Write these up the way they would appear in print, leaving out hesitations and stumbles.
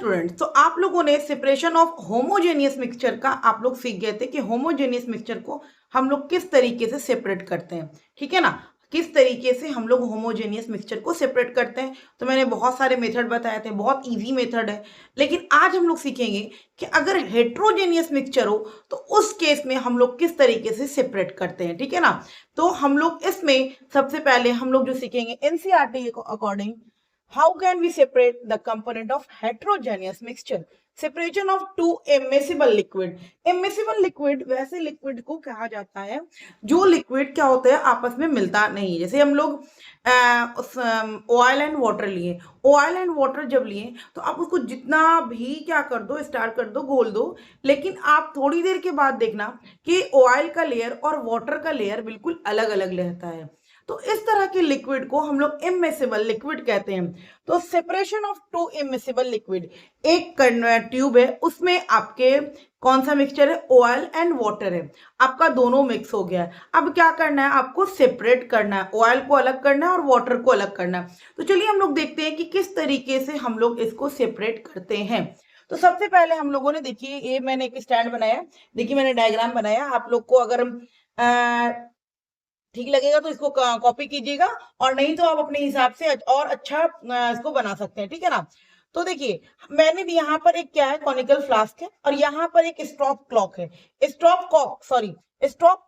Students, तो आप लोगों ने सेपरेशन ऑफ होमोजेनियस मिक्सचर का आप लोग सीख गए थे कि होमोजेनियस मिक्सचर को हम लोग किस तरीके से सेपरेट करते हैं। ठीक है ना, किस तरीके से हम लोग होमोजेनियस मिक्सचर को सेपरेट करते हैं। तो मैंने बहुत सारे मेथड बताए थे, बहुत इजी मेथड है। लेकिन आज हम लोग सीखेंगे कि अगर हेट्रोजेनियस मिक्सचर हो तो उस केस में हम लोग किस तरीके से सेपरेट करते हैं। ठीक है ना, तो हम लोग इसमें सबसे पहले हम लोग जो सीखेंगे एनसीईआरटी के according, how can we separate the component of heterogeneous mixture? Separation of two immiscible liquid. Immiscible liquid वैसे लिक्विड को कहा जाता है जो लिक्विड क्या होता है आपस में मिलता नहीं है। जैसे हम लोग ऑयल एंड वाटर लिए, ऑयल एंड वाटर जब लिए तो आप उसको जितना भी क्या कर दो, स्टार कर दो, घोल दो, लेकिन आप थोड़ी देर के बाद देखना कि ऑयल का लेयर और वाटर का लेयर बिल्कुल अलग अलग रहता है। तो इस तरह के लिक्विड को हम लोग इमिसिबल लिक्विड कहते हैं। तो separation of to immiscible liquid, एक ट्यूब है उसमें आपके कौन सा मिक्सचर है, ऑयल एंड वाटर है, आपका दोनों मिक्स हो गया है। अब क्या करना है, आपको सेपरेट करना है, ऑयल को अलग करना है और वाटर को अलग करना है। तो चलिए हम लोग देखते हैं कि किस तरीके से हम लोग इसको सेपरेट करते हैं। तो सबसे पहले हम लोगों ने, देखिए ये मैंने एक स्टैंड बनाया, देखिए मैंने डायग्राम बनाया, आप लोग को अगर ठीक लगेगा तो इसको कॉपी कीजिएगा, और नहीं तो आप अपने हिसाब से और अच्छा इसको बना सकते हैं। ठीक है ना, तो देखिए मैंने भी यहाँ पर एक क्या है, कॉनिकल फ्लास्क है, और यहाँ पर एक स्टॉप क्लॉक है, स्टॉप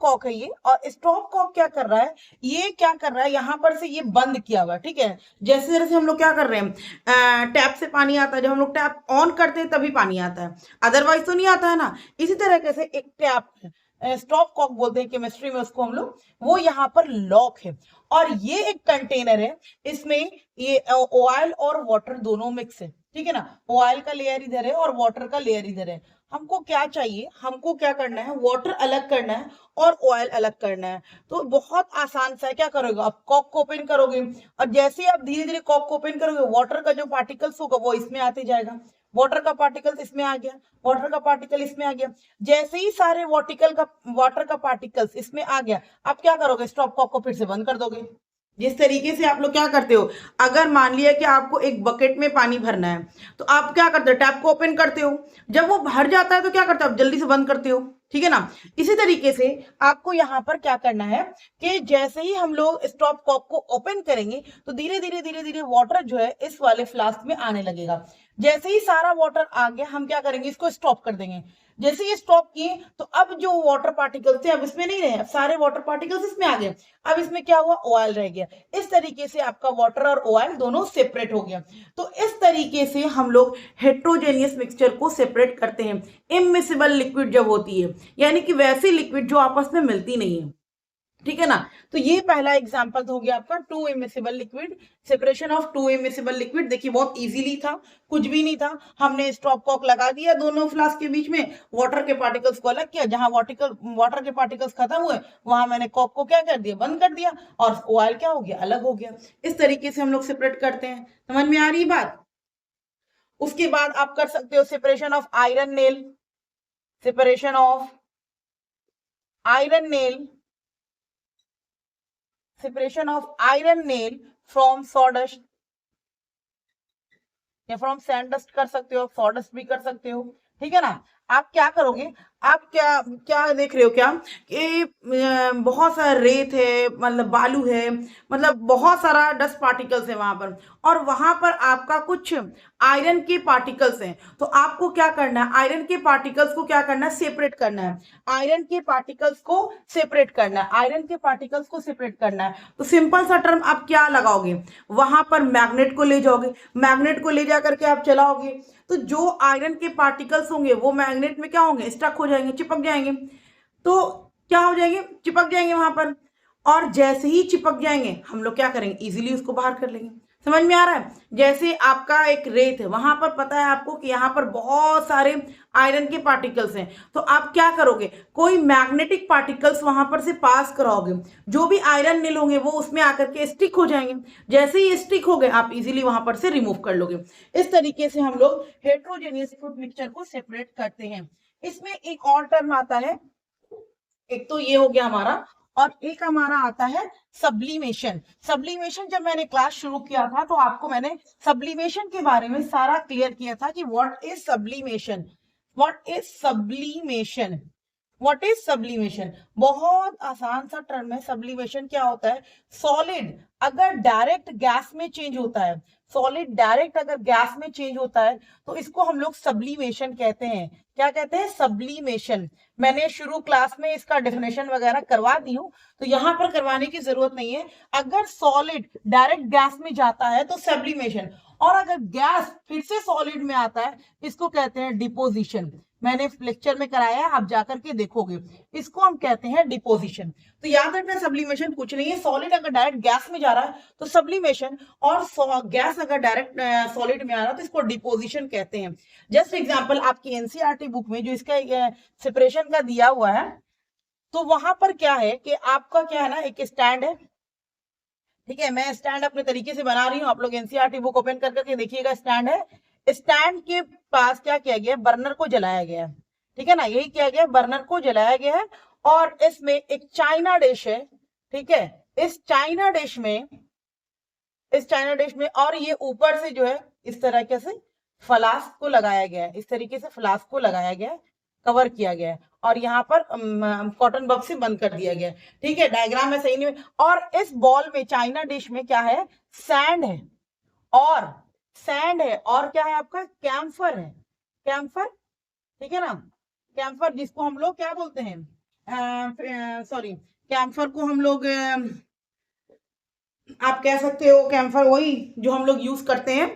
कॉक है ये। और स्टॉप कॉक क्या कर रहा है, ये क्या कर रहा है, यहाँ पर से ये बंद किया हुआ है। ठीक है, जैसे जैसे हम लोग क्या कर रहे हैं, टैप से पानी आता है, जब हम लोग टैप ऑन करते हैं तभी पानी आता है, अदरवाइज तो नहीं आता है ना। इसी तरीके से एक टैप स्टॉप कॉक बोलते हैं केमिस्ट्री में उसको हम लोग, वो यहाँ पर लॉक है। और ये एक कंटेनर है, इसमें ये ऑयल और वाटर दोनों मिक्स है। ठीक है ना, ऑयल का लेयर इधर है और वाटर का लेयर इधर है। हमको क्या चाहिए, हमको क्या करना है, वाटर अलग करना है और ऑयल अलग करना है। तो बहुत आसान सा है, क्या करोगे आप, कॉक को ओपन करोगे, और जैसे ही आप धीरे धीरे कॉक को ओपन करोगे, वाटर का जो पार्टिकल्स होगा वो इसमें आते जाएगा, वाटर का पार्टिकल्स इसमें आ गया, वाटर का पार्टिकल इसमें आ गया। जैसे ही सारे वाटर का पार्टिकल्स इसमें आ गया, आप क्या करोगे, स्टॉप कॉक को फिर से बंद कर दोगे। जिस तरीके से आप लोग क्या करते हो, अगर मान लिया कि आपको एक बकेट में पानी भरना है तो आप क्या करते हो, टैप को ओपन करते हो, जब वो भर जाता है तो क्या करते हो, आप जल्दी से बंद करते हो। ठीक है ना, इसी तरीके से आपको यहाँ पर क्या करना है कि जैसे ही हम लोग स्टॉप कॉक को ओपन करेंगे तो धीरे धीरे वाटर जो है इस वाले फ्लास्क में आने लगेगा। जैसे ही सारा वाटर आ गया, हम क्या करेंगे, इसको स्टॉप कर देंगे। जैसे ये स्टॉप किए तो अब जो वाटर पार्टिकल्स थे अब इसमें नहीं रहे, अब सारे वाटर पार्टिकल्स इसमें आ गए। अब इसमें क्या हुआ, ऑयल रह गया। इस तरीके से आपका वाटर और ऑयल दोनों सेपरेट हो गया। तो इस तरीके से हम लोग हेट्रोजेनियस मिक्सचर को सेपरेट करते हैं, इमिसिबल लिक्विड जब होती है, यानी कि वैसी लिक्विड जो आपस में मिलती नहीं है। ठीक है ना, तो ये पहला एग्जांपल हो गया आपका to immiscible liquid, separation of to immiscible liquid. देखिए बहुत इजीली था, कुछ भी नहीं था, हमने स्टॉप कॉक लगा दिया दोनों फ्लास्क के बीच में, वाटर के पार्टिकल्स को अलग किया, जहां वाटर के पार्टिकल्स खत्म हुए वहां मैंने कॉक को क्या कर दिया, बंद कर दिया, और ऑयल क्या हो गया, अलग हो गया। इस तरीके से हम लोग सेपरेट करते हैं। समझ में आ रही बात। उसके बाद आप कर सकते हो separation of iron nail, separation of iron nail, separation of iron nail from sawdust या फ्रॉम सैंडस्ट कर सकते हो, सॉडस्ट भी कर सकते हो। ठीक है ना, आप क्या करोगे, आप क्या क्या देख रहे हो, क्या कि बहुत सारा रेत है, मतलब बालू है, मतलब बहुत सारा डस्ट पार्टिकल्स है वहां पर, और वहां पर आपका कुछ आयरन के पार्टिकल्स हैं। तो आपको क्या करना है, आयरन के पार्टिकल्स को क्या करना है, सेपरेट करना है, आयरन के पार्टिकल्स को सेपरेट करना है, आयरन के पार्टिकल्स को सेपरेट करना है। तो सिंपल सा टर्म आप क्या लगाओगे, वहां पर मैग्नेट को ले जाओगे, मैग्नेट को ले जा करके आप चलाओगे, तो जो आयरन के पार्टिकल्स होंगे वो मैग्नेट में क्या होंगे, स्टक हो जाएंगे, चिपक जाएंगे। तो क्या हो जाएंगे, चिपक जाएंगे वहां पर, और जैसे ही चिपक जाएंगे हम लोग क्या करेंगे, इजीली उसको बाहर कर लेंगे। समझ में आ रहा है, जैसे आपका एक रेत है, वहां पर पता है आपको कि यहाँ पर बहुत सारे आयरन के पार्टिकल्स हैं, तो आप क्या करोगे, कोई मैग्नेटिक पार्टिकल्स वहां पर से पास कराओगे, जो भी आयरन नील होंगे वो उसमें आकर के स्टिक हो जाएंगे। जैसे ही स्टिक हो गए आप इजीली वहां पर से रिमूव कर लोगे। इस तरीके से हम लोग हेट्रोजेनियस फ्रूट मिक्सचर को सेपरेट करते हैं। इसमें एक और टर्म आता है, एक तो ये हो गया हमारा और एक हमारा आता है सब्लिमेशन। सब्लिमेशन जब मैंने क्लास शुरू किया था तो आपको मैंने सब्लिमेशन के बारे में सारा क्लियर किया था कि what is sublimation, what is sublimation, what is sublimation. बहुत आसान सा टर्म है। सब्लिमेशन क्या होता है? सॉलिड अगर डायरेक्ट गैस में चेंज होता है, सॉलिड डायरेक्ट अगर गैस में चेंज होता है तो इसको हम लोग सब्लिमेशन कहते हैं। क्या कहते हैं? सब्लिमेशन। मैंने शुरू क्लास में इसका डेफिनेशन वगैरह करवा दी हूं, तो यहां पर करवाने की जरूरत नहीं है। अगर सॉलिड डायरेक्ट गैस में जाता है तो सब्लिमेशन, और अगर गैस फिर से सॉलिड में आता है इसको कहते हैं डिपोजिशन। मैंने लेक्चर में कराया है, आप जाकर के देखोगे, इसको हम कहते हैं डिपोजिशन। तो याद रखना सब्लिमेशन कुछ नहीं है, सॉलिड अगर डायरेक्ट गैस में जा रहा है तो सब्लिमेशन, और गैस अगर डायरेक्ट सॉलिड में आ रहा है तो इसको डिपोजिशन कहते हैं। जस्ट एग्जांपल आपकी एनसीईआरटी बुक में जो इसका सेपरेशन का दिया हुआ है, तो वहां पर क्या है कि आपका क्या है ना, एक स्टैंड है, ठीक है। मैं स्टैंड अपने तरीके से बना रही हूँ, आप लोग एनसीईआरटी बुक ओपन कर करके देखिएगा। स्टैंड है, स्टैंड के पास क्या किया गया? बर्नर को जलाया गया है, ठीक है ना, यही किया गया, बर्नर को जलाया गया है। और इसमें एक चाइना डिश है, ठीक है। इस चाइना डिश में, इस चाइना डिश में, और ये ऊपर से जो है इस तरीके से फ्लास्क को लगाया गया है, इस तरीके से फ्लास्क को लगाया गया है, कवर किया गया है, और यहाँ पर कॉटन बब से बंद कर दिया गया है, ठीक है। डायग्राम में सही नहीं। और इस बॉल में, चाइना डिश में क्या है? सैंड है, और सैंड है, और क्या है आपका? कैम्फर है, कैम्फर, ठीक है ना। कैम्फर जिसको हम लोग क्या बोलते हैं, सॉरी, कैम्फर को हम लोग आप कह सकते हो कैम्फर, वही जो हम लोग यूज करते हैं।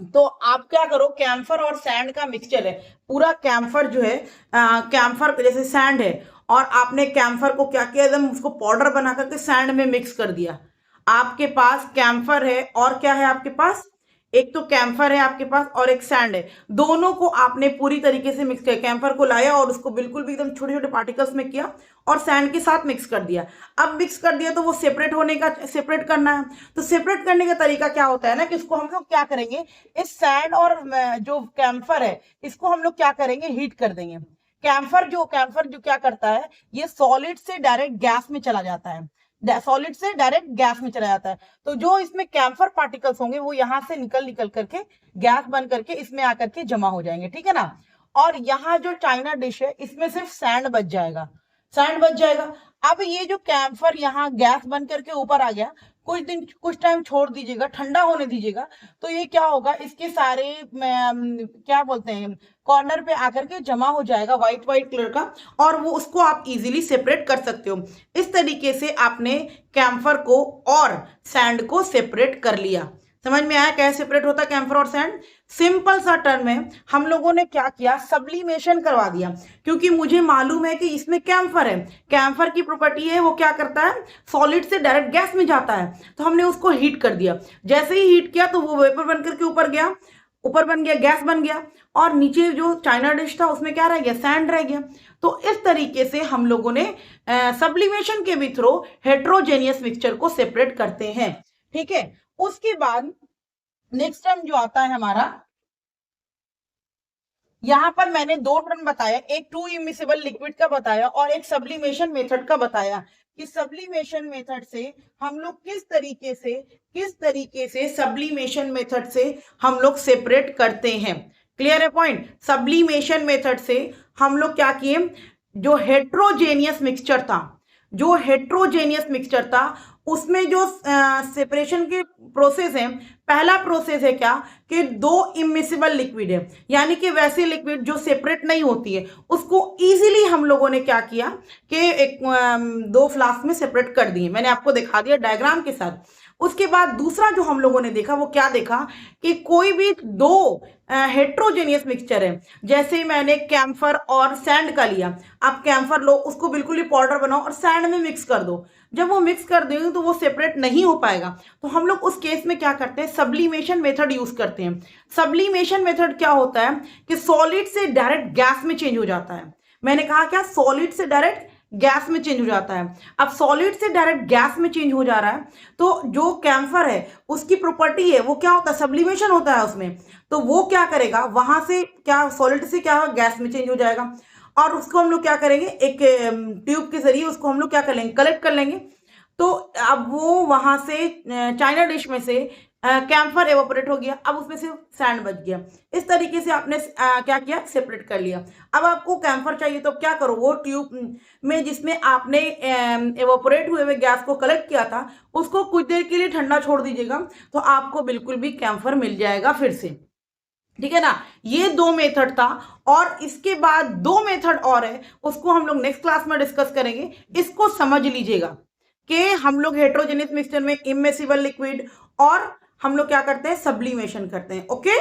तो आप क्या करो, कैम्फर और सैंड का मिक्सचर है, पूरा कैम्फर जो है, कैम्फर जैसे सैंड है, और आपने कैम्फर को क्या किया? एकदम उसको पाउडर बना करके सैंड में मिक्स कर दिया। आपके पास कैम्फर है, और क्या है आपके पास? एक तो कैम्फर है आपके पास और एक सैंड है, दोनों को आपने पूरी तरीके से मिक्स किया। कैम्फर को लाया और उसको बिल्कुल भी एकदम छोटे छोटे पार्टिकल्स में किया, और सैंड के साथ मिक्स कर दिया। अब मिक्स कर दिया तो वो सेपरेट होने का, सेपरेट करना है, तो सेपरेट करने का तरीका क्या होता है ना, कि इसको हम लोग क्या करेंगे, इस सैंड और जो कैम्फर है इसको हम लोग क्या करेंगे? हीट कर देंगे। कैम्फर जो क्या करता है, ये सॉलिड से डायरेक्ट गैस में चला जाता है, सॉलिड से डायरेक्ट गैस में चला जाता है। तो जो इसमें कैम्फर पार्टिकल्स होंगे वो यहां से निकल निकल करके गैस बन करके इसमें आकर के जमा हो जाएंगे, ठीक है ना। और यहाँ जो चाइना डिश है इसमें सिर्फ सैंड बच जाएगा, सैंड बच जाएगा। अब ये जो कैम्फर यहाँ गैस बन करके ऊपर आ गया, कुछ टाइम छोड़ दीजिएगा, ठंडा होने दीजिएगा, तो ये क्या होगा, इसके सारे क्या बोलते हैं, कॉर्नर पे आकर के जमा हो जाएगा व्हाइट व्हाइट कलर का, और वो उसको आप इजीली सेपरेट कर सकते हो। इस तरीके से आपने कैम्फर को और सैंड को सेपरेट कर लिया। समझ में आया कैसे सेपरेट होता है कैम्फर और सैंड? सिंपल सा टर्म है। हम लोगों ने क्या किया? सब्लिमेशन करवा दिया, क्योंकि मुझे मालूम है कि इसमें कैम्फर है, कैम्फर की प्रॉपर्टी है, वो क्या करता है? सॉलिड से डायरेक्ट गैस में जाता है, तो हमने उसको हीट कर दिया। जैसे ही हीट किया तो वो वेपर बन करके ऊपर गया, ऊपर बन गया, गैस बन गया, और नीचे जो चाइना डिश था उसमें क्या रह गया? सैंड रह गया। तो इस तरीके से हम लोगों ने सब्लिमेशन के भी थ्रू हेट्रोजेनियस मिक्सचर को सेपरेट करते हैं, ठीक है। उसके बाद नेक्स्ट टर्म जो आता है हमारा, यहां पर मैंने दो टर्म बताया, एक टू इमिसिबल लिक्विड का बताया और एक सब्लिमेशन मेथड का बताया, कि सब्लिमेशन मेथड से हम लोग किस तरीके से सब्लिमेशन मेथड से हम लोग सेपरेट करते हैं। क्लियर है पॉइंट? सब्लिमेशन मेथड से हम लोग क्या किए, जो हेट्रोजेनियस मिक्सचर था उसमें जो सेपरेशन के प्रोसेस है, पहला प्रोसेस है क्या, कि दो इमिसिबल लिक्विड है, यानी कि वैसे लिक्विड जो सेपरेट नहीं होती है उसको इजीली हम लोगों ने क्या किया कि एक दो फ्लास्क में सेपरेट कर दिए। मैंने आपको दिखा दिया डायग्राम के साथ। उसके बाद दूसरा जो हम लोगों ने देखा वो क्या देखा, कि कोई भी दो हेट्रोजेनियस मिक्सचर है, जैसे मैंने कैम्फर और सैंड का लिया, आप कैम्फर लो, उसको बिल्कुल ही पाउडर बनाओ और सैंड में मिक्स कर दो। जब वो मिक्स कर देंगे तो वो सेपरेट नहीं हो पाएगा, तो हम लोग उस केस में क्या करते हैं? सब्लिमेशन मेथड यूज करते हैं। सब्लिमेशन मेथड क्या होता है, कि सॉलिड से डायरेक्ट गैस में चेंज हो जाता है। मैंने कहा क्या? सॉलिड से डायरेक्ट गैस में चेंज हो जाता है। अब सॉलिड से डायरेक्ट गैस में चेंज हो जा रहा है, तो जो कैम्फर है उसकी प्रॉपर्टी है, वो क्या होता है? सब्लिमेशन होता है उसमें। तो वो क्या करेगा, वहां से क्या, सॉलिड से क्या गैस में चेंज हो जाएगा। और उसको हम लोग क्या करेंगे, एक ट्यूब के जरिए उसको हम लोग क्या कर लेंगे, कलेक्ट कर लेंगे। तो अब वो वहां से चाइना डिश में से कैम्फर एवोपरेट हो गया, अब उसमें से सैंड बच गया। इस तरीके से आपने क्या किया, सेपरेट कर लिया। अब आपको कैम्फर चाहिए तो क्या करो, वो ट्यूब में जिसमें आपने एवोपरेट हुए हुए गैस को कलेक्ट किया था उसको कुछ देर के लिए ठंडा छोड़ दीजिएगा, तो आपको बिल्कुल भी कैम्फर मिल जाएगा फिर से। ठीक है ना, ये दो मेथड था। और इसके बाद दो मेथड और है, उसको हम लोग नेक्स्ट क्लास में डिस्कस करेंगे। इसको समझ लीजिएगा कि हम लोग हेट्रोजेनियस मिक्सचर में इमिसिबल लिक्विड और हम लोग क्या करते हैं, सब्लिमेशन करते हैं। ओके।